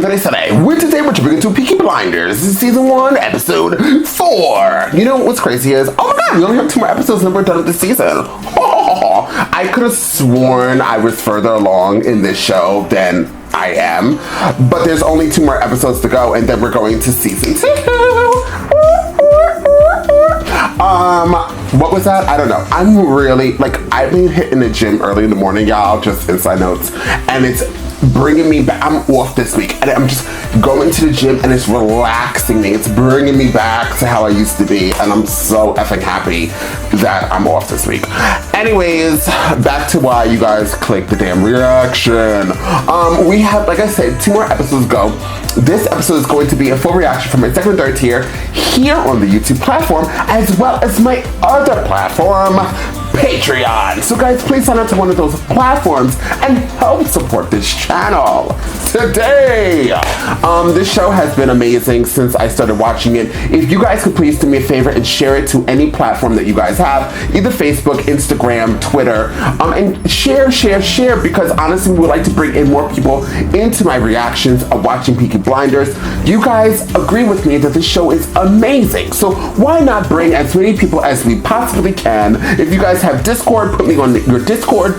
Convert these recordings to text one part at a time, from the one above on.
today. Today we're jumping into Peaky Blinders. This is season 1, episode 4. You know what's crazy is, oh my god, we only have 2 more episodes and we're done with the season. I could have sworn I was further along in this show than I am, but there's only 2 more episodes to go and then we're going to season 2. What was that? I don't know. I'm really, I've been hitting the gym early in the morning, y'all, just inside notes, and it's bringing me back. I'm off this week and I'm just going to the gym and it's relaxing me. It's bringing me back to how I used to be, and I'm so effing happy that I'm off this week. Anyways, back to why you guys clicked the damn reaction. We have, like I said, 2 more episodes to go. This episode is going to be a full reaction from my second and third tier here on the YouTube platform, as well as my other platform, Patreon. So guys, please sign up to one of those platforms and help support this channel today. This show has been amazing since I started watching it. If you guys could please do me a favor and share it to any platform that you guys have, either Facebook, Instagram, Twitter, and share, because honestly, we would like to bring in more people into my reactions of watching Peaky Blinders. You guys agree with me that this show is amazing, so why not bring as many people as we possibly can? If you guys have Discord, put me on your Discord.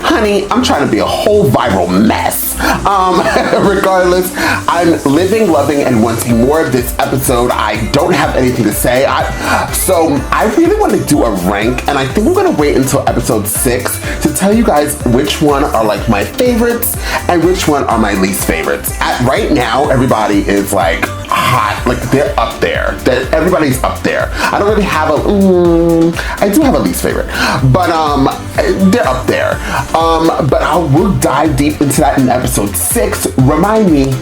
Honey, I'm trying to be a whole viral mess. Regardless, I'm living, loving, and wanting more of this episode. I don't have anything to say. So I really want to do a rank, and I think we're going to wait until episode 6 to tell you guys which one are my favorites and which one are my least favorites. Right now, everybody is hot. They're up there. Everybody's up there. I don't really have I do have a least favorite, but they're up there. But we'll dive deep into that in episode 6. Remind me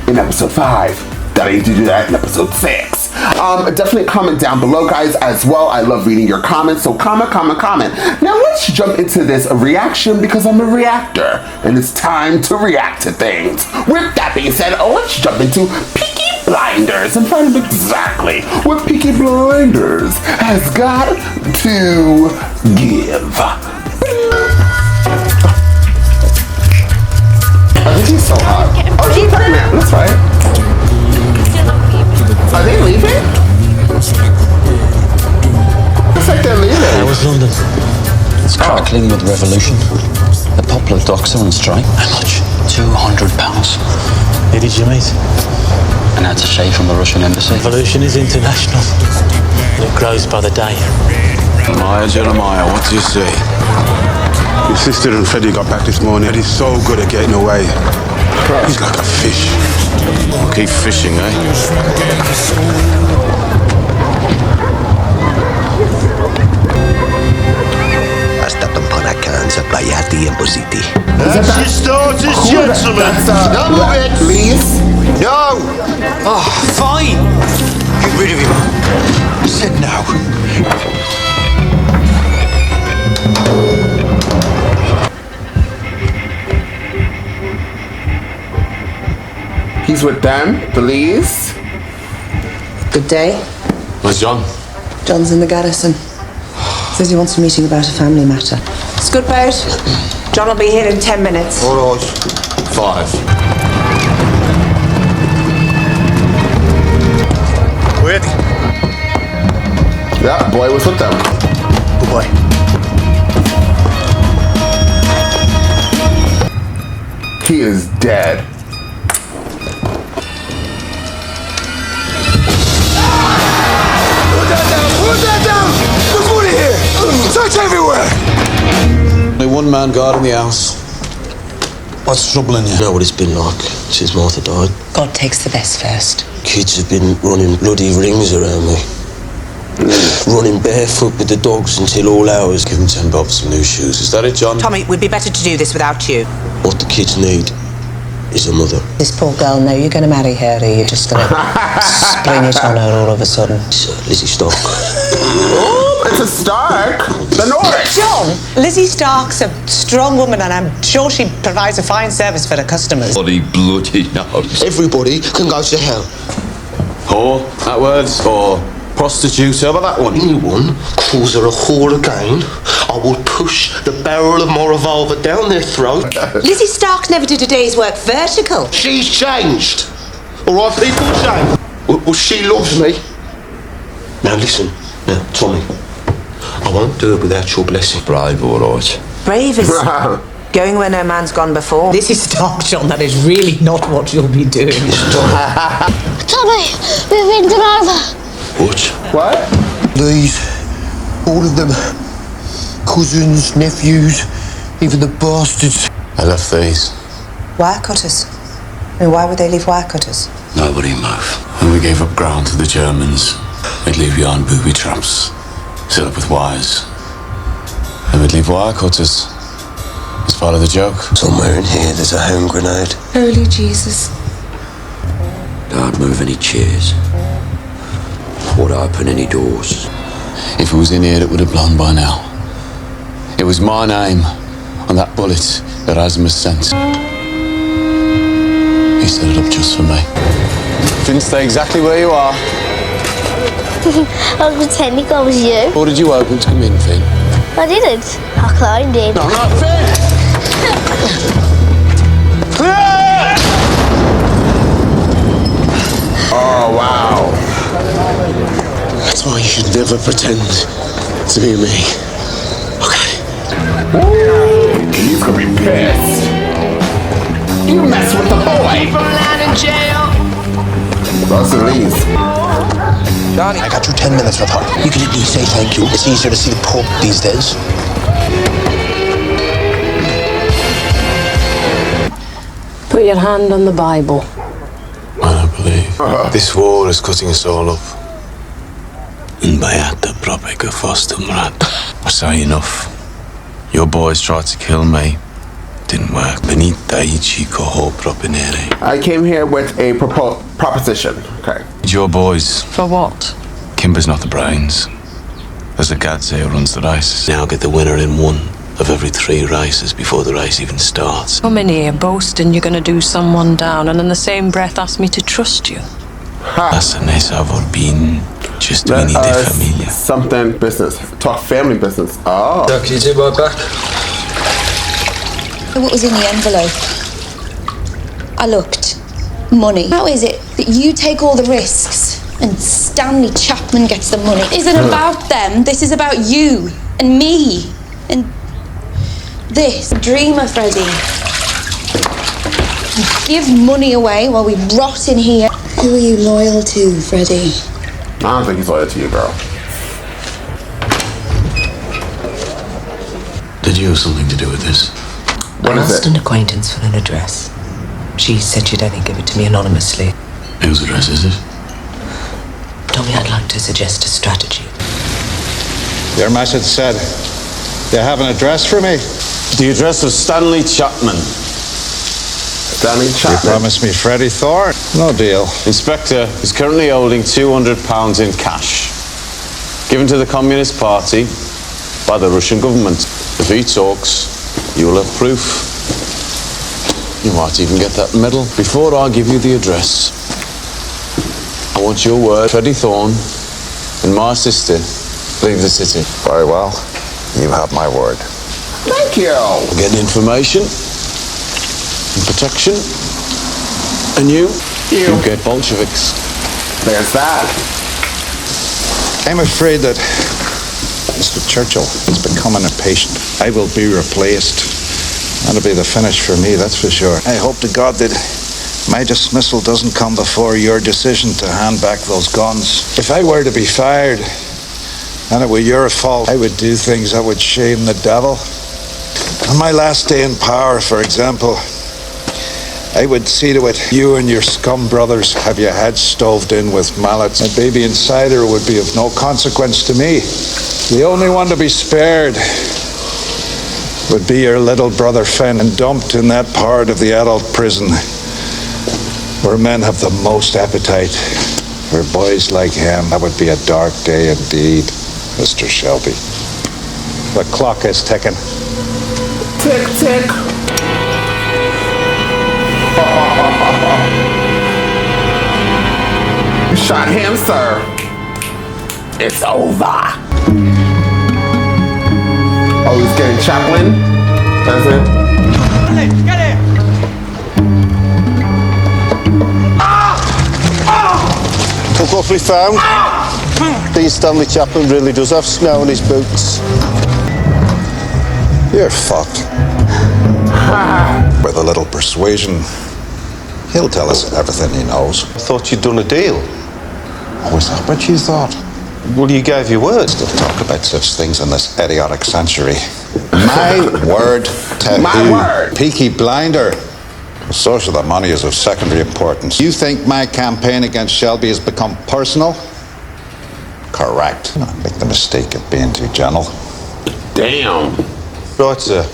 in episode 5 that I need to do that in episode 6. Definitely comment down below, guys, as well. I love reading your comments, so comment. Now let's jump into this reaction, because I'm a reactor and it's time to react to things. With that being said, let's jump into Peaky Blinders and find out exactly what Peaky Blinders has got to give. I think he's so hot. Oh, she's pregnant. That's right. Are they leaving? Looks like they're leaving. How was London? It's crackling with revolution. The Poplar Docks are on strike. How much? £200. Who did you meet? An attaché from the Russian embassy. Revolution is international. It grows by the day. Jeremiah, what do you say? Your sister and Freddie got back this morning. He's so good at getting away. He's like a fish. Keep fishing, eh? Hasta Pampanacan's a playa tiempo city. That's your starters, gentlemen. No move it. Please? No. Oh, fine. Get rid of him. I said no. He's with them, please. Good day. Where's John? John's in the garrison. Says he wants a meeting about a family matter. Scoot out. John will be here in 10 minutes. All right. 5. Wait. Yeah, boy was with them. Good boy. He is dead. Put that down! Look out of here! Search everywhere! Only one man guarding the house. What's troubling you? You know what it's been like since Martha died. God takes the best first. Kids have been running bloody rings around me. Running barefoot with the dogs until all hours. Give him 10 bob for some new shoes. Is that it, John? Tommy, it would be better to do this without you. What the kids need is a mother. This poor girl, now you're going to marry her, or you're just going to spring it on her all of a sudden. It's Lizzie Stark. Oh, it's a Stark. The North. John, Lizzie Stark's a strong woman, and I'm sure she provides a fine service for the customers. Bloody nose. Everybody can go to hell. Whore, that words, or Prostitute, how about that one? Anyone calls her a whore again, I will push the barrel of my revolver down their throat. Lizzie Stark never did a day's work vertical. She's changed. All right, people, change. Well, she loves me. Now listen, now Tommy, I won't do it without your blessing. Brave, all right. Brave is going where no man's gone before. This is Stark, John. That is really not what you'll be doing. Tommy, we've been done over. What? These, all of them, cousins, nephews, even the bastards. I left these. Wirecutters. I mean, why would they leave wirecutters? Nobody moved. When we gave up ground to the Germans, they'd leave you on booby traps, set up with wires. And we'd leave wire cutters. It's part of the joke. Somewhere in here there's a hand grenade. Holy Jesus. Don't move any chairs. Won't open any doors. If it was in here, it would have blown by now. It was my name on that bullet that Asmus sent. He set it up just for me. Didn't stay exactly where you are. I was pretending I was you. Or did you open to come in, Finn? I didn't. I climbed in. No, not Finn! Oh, wow. That's why you should never pretend to be me. Okay. He's gonna be pissed. You mess with the boy. That's the least. Johnny, I got you 10 minutes with her. You can at least say thank you. It's easier to see the Pope these days. Put your hand on the Bible. I don't believe. This war is cutting us all up. And by the propaganda fostumrat. I say enough. Your boys tried to kill me. Didn't work. I came here with a proposition. Okay. Your boys. For what? Kimber's not the brains. There's a Gadze who runs the races. Now get the winner in one of every 3 races before the race even starts. Come in here boasting you're going to do someone down and in the same breath ask me to trust you. Just Let us something business. Talk family business. Oh. Can you take my back? What was in the envelope? I looked. Money. How is it that you take all the risks and Stanley Chapman gets the money? This isn't about them. This is about you and me and this. Dreamer, Freddie. You give money away while we rot in here. Who are you loyal to, Freddie? I don't think he's loyal to you, girl. Did you have something to do with this? What I is asked it? an acquaintance for an address. She said she'd only give it to me anonymously. Whose address is it? Tommy, I'd like to suggest a strategy. Your message said you have an address for me. The address of Stanley Chapman. Stanley You Chapman. promised me Freddie Thorne. No deal. Inspector is currently holding £200 in cash, given to the Communist Party by the Russian government. If he talks, you will have proof. You might even get that medal. Before I give you the address, I want your word. Freddie Thorne and my sister leave the city. Very well. You have my word. Thank you. We're getting information and protection, and you get Bolsheviks. There's that. I'm afraid that Mr. Churchill is becoming impatient. I will be replaced. That'll be the finish for me, that's for sure. I hope to God that my dismissal doesn't come before your decision to hand back those guns. If I were to be fired, and it were your fault, I would do things that would shame the devil. On my last day in power, for example, I would see to it you and your scum brothers have your heads stoved in with mallets. A baby in cider would be of no consequence to me. The only one to be spared would be your little brother Finn, and dumped in that part of the adult prison where men have the most appetite. For boys like him, that would be a dark day indeed, Mr. Shelby. The clock is ticking. Tick, tick. You shot him, sir. It's over. Oh, he's getting Chaplin? That's it? Get here! Look what we found. Dean Stanley Chaplin really does have snow on his boots. You're fucked. With a little persuasion, he'll tell us everything he knows. I thought you'd done a deal. Oh, is that what you thought? Well, you gave your word. Still talk about such things in this idiotic century. My word to My who? word. Peaky blinder. The source of the money is of secondary importance. You think my campaign against Shelby has become personal? Correct. Do not make the mistake of being too gentle. Damn. Right, sir.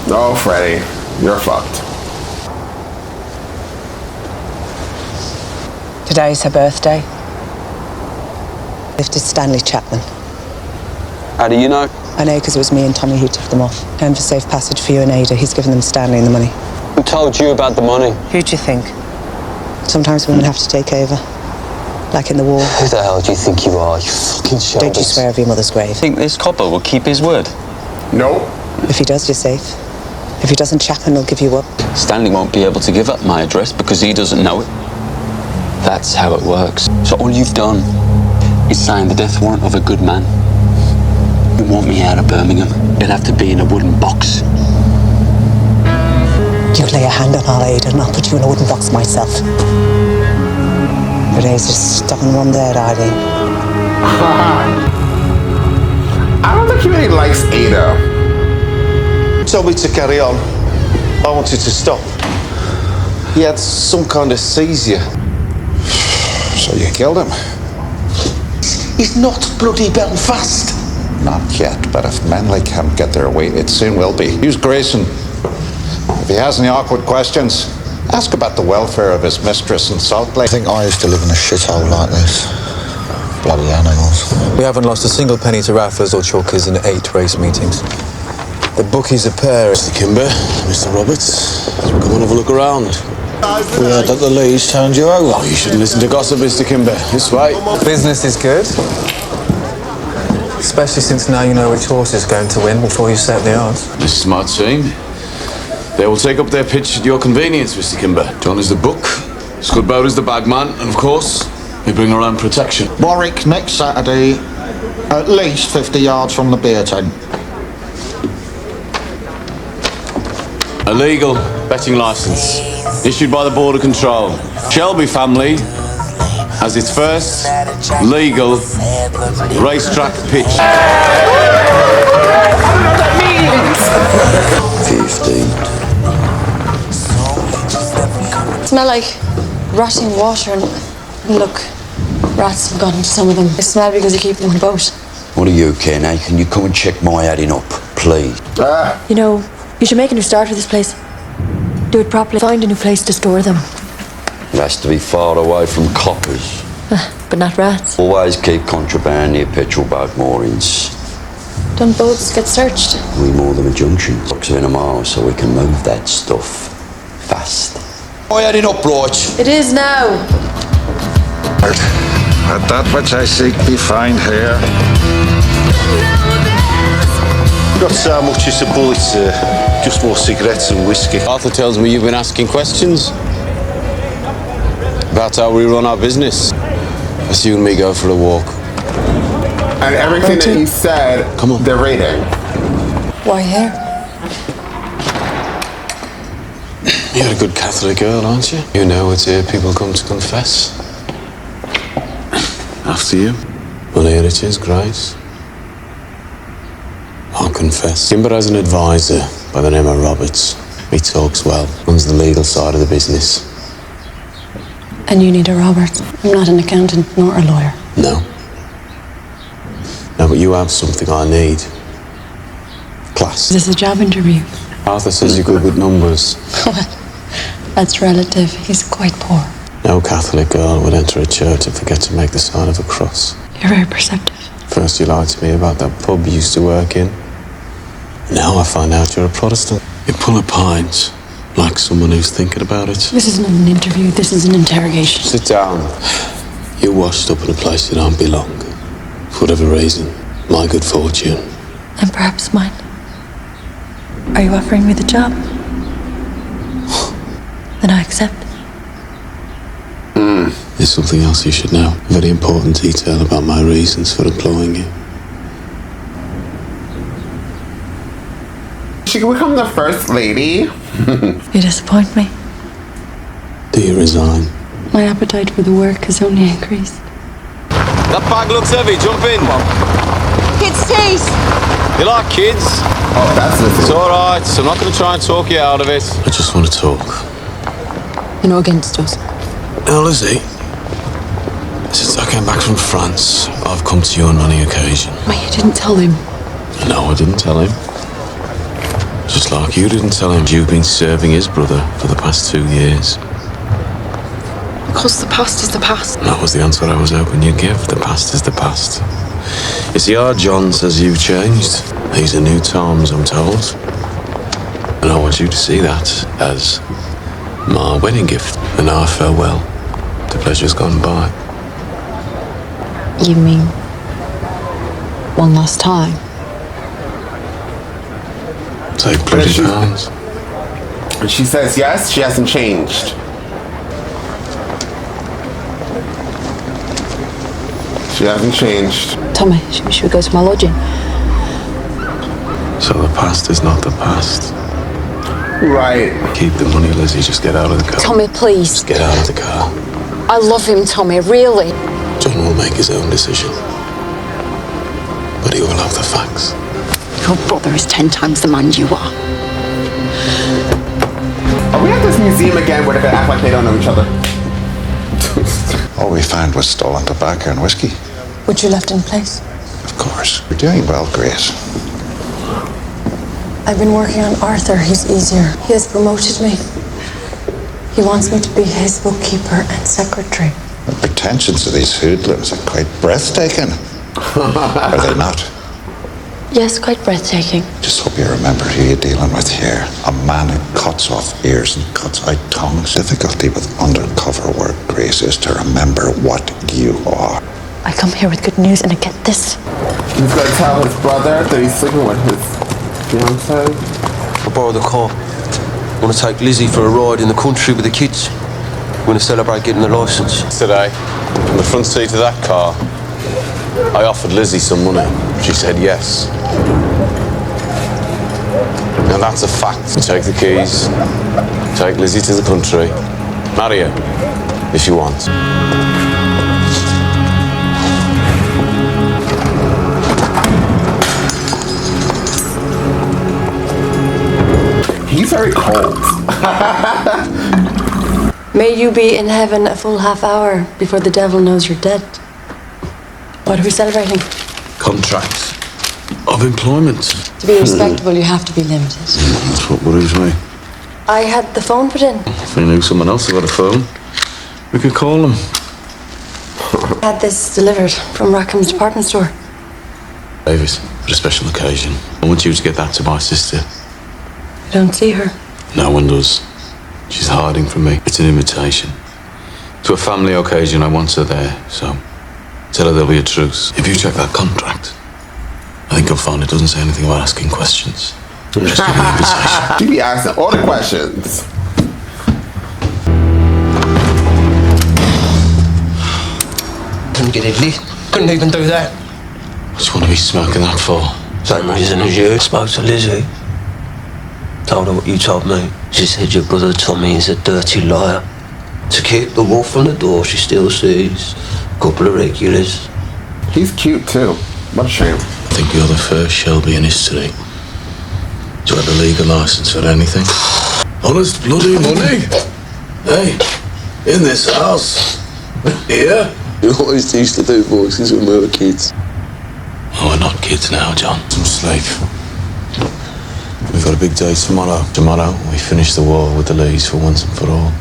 No, Freddie, you're fucked. Today's her birthday. Lifted Stanley Chapman. How do you know? I know because it was me and Tommy who took them off. And for safe passage for you and Ada, he's given them Stanley and the money. Who told you about the money? Who do you think? Sometimes women have to take over. Like in the war. Who the hell do you think you are, you fucking shoulders? Don't you swear over your mother's grave. Think this copper will keep his word? Nope. If he does, you're safe. If he doesn't, Chapman will give you up. Stanley won't be able to give up my address because he doesn't know it. That's how it works. So all you've done is sign the death warrant of a good man. You want me out of Birmingham? It'd have to be in a wooden box. You lay a hand on our Ada and I'll put you in a wooden box myself. But there's a stubborn one there, Eileen. I don't think he really likes Ada. He told me to carry on. I wanted to stop. He had some kind of seizure. So you killed him? He's not bloody Belfast. Not yet, but if men like him get their way, it soon will be. Use Grayson. If he has any awkward questions, ask about the welfare of his mistress in Salt Lake. I think I used to live in a shithole like this. Bloody animals. We haven't lost a single penny to rafflers or chalkers in 8 race meetings. The bookies are pairs. Mr. Kimber, Mr. Roberts, come on, have a look around. We heard that the Lees turned you over. Oh, you shouldn't listen to gossip, Mr. Kimber. This way. Business is good. Especially since now you know which horse is going to win before you set the odds. A smart team. They will take up their pitch at your convenience, Mr. Kimber. John is the book, Scudbout is the bagman, and of course, we bring our own protection. Warwick next Saturday, at least 50 yards from the beer tent. A legal betting license, issued by the Border Control. Shelby family has its first legal racetrack pitch. 15. Smell like rotting water and look, rats have gotten to some of them. They smell because you keep them in the boat. What do you care now? Can you come and check my adding up, please? You know, you should make a new start for this place. Do it properly. Find a new place to store them. It has to be far away from coppers. But not rats. Always keep contraband near petrol boat moorings. Don't boats get searched? We moor them at junctions. Box in a mile so we can move that stuff fast. My adding up, right? It is now. Let that which I seek be found here. Not so much as a bullet, sir. Just more cigarettes and whiskey. Arthur tells me you've been asking questions about how we run our business. Let's you and me go for a walk. And everything that he said, come on, they're rating. Why here? You're a good Catholic girl, aren't you? You know it's here people come to confess. After you. Well, here it is, Grace. I'll confess. Kimber has an advisor by the name of Roberts. He talks well, runs the legal side of the business. And you need a Robert. I'm not an accountant nor a lawyer. No. No, but you have something I need. Class. Is this a job interview? Arthur says you're good with numbers. That's relative. He's quite poor. No Catholic girl would enter a church and forget to make the sign of a cross. You're very perceptive. First you lied to me about that pub you used to work in. Now I find out you're a Protestant. You pull a pint like someone who's thinking about it. This isn't an interview. This is an interrogation. Sit down. You're washed up in a place you don't belong. For whatever reason, my good fortune. And perhaps mine. Are you offering me the job? Then I accept. There's something else you should know. A very important detail about my reasons for employing you. She can become the first lady. You disappoint me. Do you resign? My appetite for the work has only increased. That bag looks heavy. Jump in. Kids' teeth. You like kids? Oh, that's the It's thing. all right. I'm not going to try and talk you out of it. I just want to talk. You're not against us. Now, Lizzie, since I came back from France, I've come to you on many occasions. But you didn't tell him. No, I didn't tell him. Just like you didn't tell him you've been serving his brother for the past 2 years. Because the past is the past. And that was the answer I was hoping you'd give. The past is the past. You see, our John says you've changed. These are new times, I'm told. And I want you to see that as my wedding gift and our farewell to pleasures gone by. You mean one last time? Take bloody pounds. And she says yes, she hasn't changed. She hasn't changed. Tommy, should we go to my lodging? So the past is not the past. Right. Keep the money, Lizzie. Just get out of the car. Tommy, please. Just get out of the car. I love him, Tommy, really. John will make his own decision. But he will have the facts. Your brother is 10 times the man you are. Are we at this museum again where they're gonna act like they don't know each other? All we found was stolen tobacco and whiskey. Which you left in place? Of course. You're doing well, Grace. I've been working on Arthur. He's easier. He has promoted me. He wants me to be his bookkeeper and secretary. The pretensions of these hoodlums are quite breathtaking. Are they not? Yes, quite breathtaking. Just hope you remember who you're dealing with here. A man who cuts off ears and cuts out tongues. Difficulty with undercover work, Grace, is to remember what you are. I come here with good news and I get this. He's gonna tell his brother that he's sleeping with his fiancée. I borrowed the car. I want to take Lizzie for a ride in the country with the kids. We're going to celebrate getting the licence. Today, in the front seat of that car, I offered Lizzie some money. She said yes. Now that's a fact. Take the keys, take Lizzie to the country, marry her, if you want. He's very cold. May you be in heaven a full half hour before the devil knows you're dead. What are we celebrating? Contract of employment. To be respectable, you have to be limited. That's what worries me. I had the phone put in. If we knew someone else had got a phone, we could call them. I had this delivered from Rackham's department store. Davis, for a special occasion, I want you to get that to my sister. I don't see her. No one does. She's hiding from me. It's an invitation. To a family occasion, I want her there, so tell her there'll be a truce. If you check that contract, I think you'll find it doesn't say anything about asking questions. Just give an invitation. You be asking all the questions. Couldn't get Italy. Couldn't even do that. What do you want to be smoking that for? Same reason as you. Spoke to Lizzie. Told her what you told me. She said your brother Tommy is a dirty liar. To keep the wolf from the door, she still sees a couple of regulars. He's cute too. What a shame. I think you're the first Shelby in history to have a legal license for anything. Honest bloody money. Hey, in this house. Here. You always used to do voices when we were kids. Oh, we're not kids now, John. Some sleep. We've got a big day tomorrow. Tomorrow, we finish the war with the Lees for once and for all.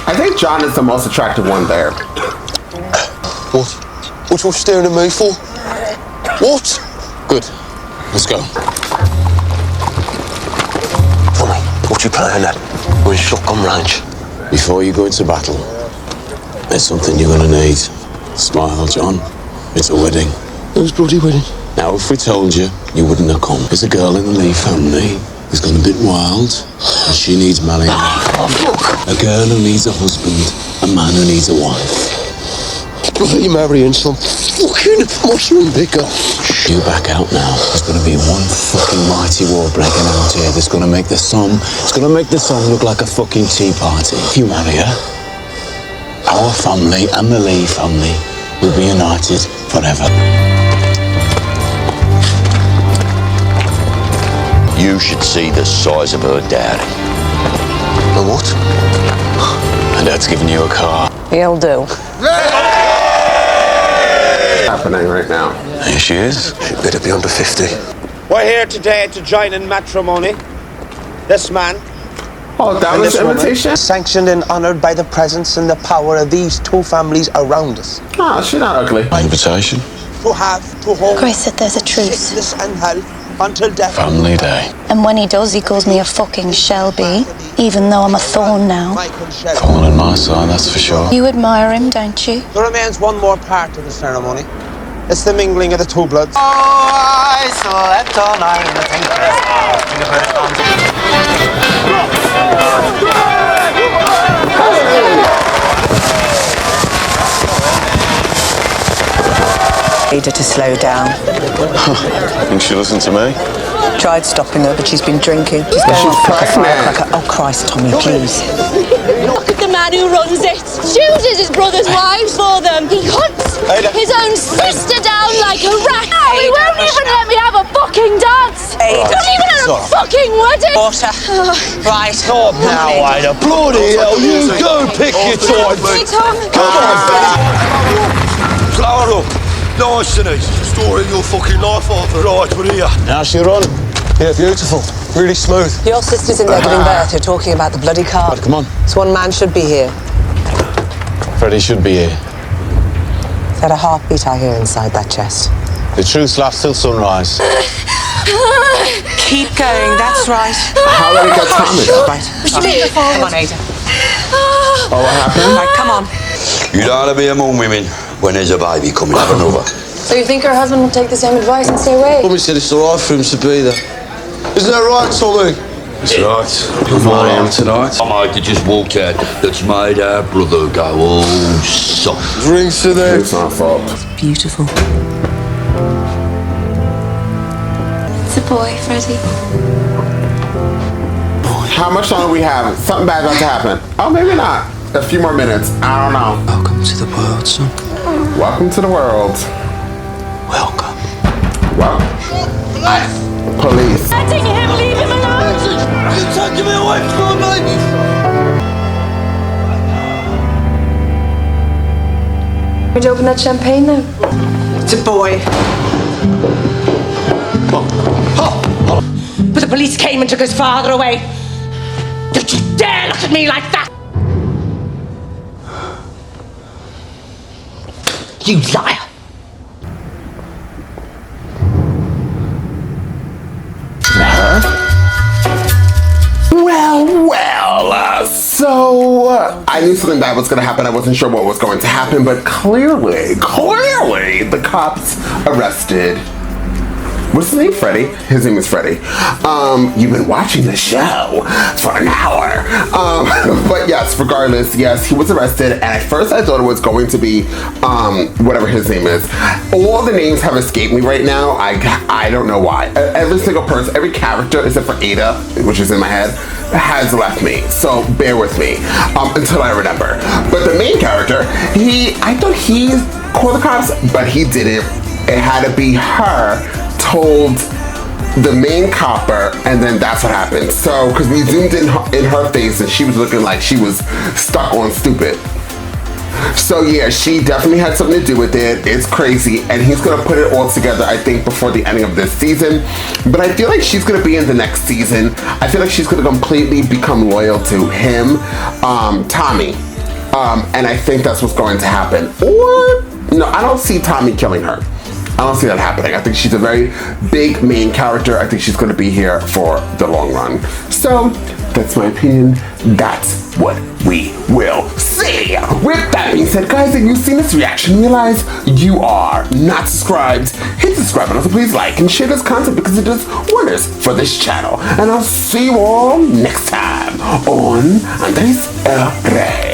I think John is the most attractive one there. What? What you staring at me for? What? Good. Let's go. Tommy, what you playing at? We're in shotgun range. Before you go into battle, There's something you're gonna need. Smile, John. It's a wedding. Whose bloody wedding? Now, if we told you, you wouldn't have come. There's a girl in the Lee family who's gone a bit wild, and she needs marrying. A girl who needs a husband, a man who needs a wife. Bloody marrying some fucking mushroom picker. You back out now. There's gonna be one fucking mighty war breaking out here that's gonna make the sun look like a fucking tea party. If you marry her, our family and the Lee family will be united forever. You should see the size of her dowry. A what? And Dad's giving you a car. He'll do. Happening right now. Here she is. She better be under 50. We're here today to join in matrimony. This man. Oh, that and was this the woman, invitation? sanctioned and honoured by the presence and the power of these two families around us. Oh, she's not ugly. My invitation. To have, to hold, Chris said there's a truce. sickness and health until death. Family day. And when he does, he calls me a fucking Shelby, even though I'm a thorn now. Falling on my side, that's for sure. You admire him, don't you? There remains one more part of the ceremony. It's the mingling of the two bloods. Oh, I slept all night in the Need her to slow down. Think she listened to me? Tried stopping her, but she's been drinking. She's But going she's off like a pregnant. firecracker. Oh, Christ, Tommy, please. Look at the man who runs it. Chooses his brother's wives for them. He hunts his own sister down like a rat. Oh, he won't even let me have a fucking dance. Not even at a fucking wedding. Water. Right. Oh, now, Ada. Bloody hell, you go pick your time. Hey, Tom. Come on. Flower up. Nice, isn't it? Storing your fucking life off. Right, we're here. Now she run. Yeah, beautiful. Really smooth. Your sister's in there giving birth. You're talking about the bloody car. Come on. This one man should be here. Freddie should be here. Is that a heartbeat I hear inside that chest? The truce lasts till sunrise. Keep going, that's right. How did it get Tommy? Right. Come on, Ada. Oh, what happened? Right, come on. You don't want to be among women when there's a baby coming. Have another. So you think her husband will take the same advice and stay away? Tommy said it's all right for him to be there. Isn't that right, Tommy? It's right. You're on tonight. I might have just walked out. That's made our brother go all soft. Drinks to them. It's not fault. Beautiful. It's a boy, Freddie. How much longer do we have? Something bad about to happen. Oh, maybe not. A few more minutes. I don't know. Welcome to the world, son. Welcome to the world. Welcome. Well, police. Letting him, leave him alone. You're taking me away from my baby. Would you open that champagne now? It's a boy. But the police came and took his father away. Don't you dare look at me like that! You liar! So I knew something bad was going to happen. I wasn't sure what was going to happen, but clearly, the cops arrested. What's his name? Freddie? His name is Freddie. You've been watching the show for an hour. But yes, regardless, yes, he was arrested. And at first I thought it was going to be, whatever his name is. All the names have escaped me right now. I don't know why. Every single person, every character, except for Ada, which is in my head, has left me. So bear with me until I remember. But the main character, I thought he called the cops, but he didn't. It had to be her told the main copper, and then that's what happened. So, because we zoomed in her face and she was looking like she was stuck on stupid. So yeah, she definitely had something to do with it. It's crazy, and he's gonna put it all together, I think, before the ending of this season. But I feel like she's gonna be in the next season. I feel like she's gonna completely become loyal to him, Tommy. And I think that's what's going to happen. Or, no, I don't see Tommy killing her. I don't see that happening. I think she's a very big main character. I think she's going to be here for the long run. So That's my opinion. That's what we will see. With that being said, guys, if you've seen this reaction, realize you are not subscribed. Hit the subscribe button, also please like and share this content because it does wonders for this channel. And I'll see you all next time on Andres El Rey.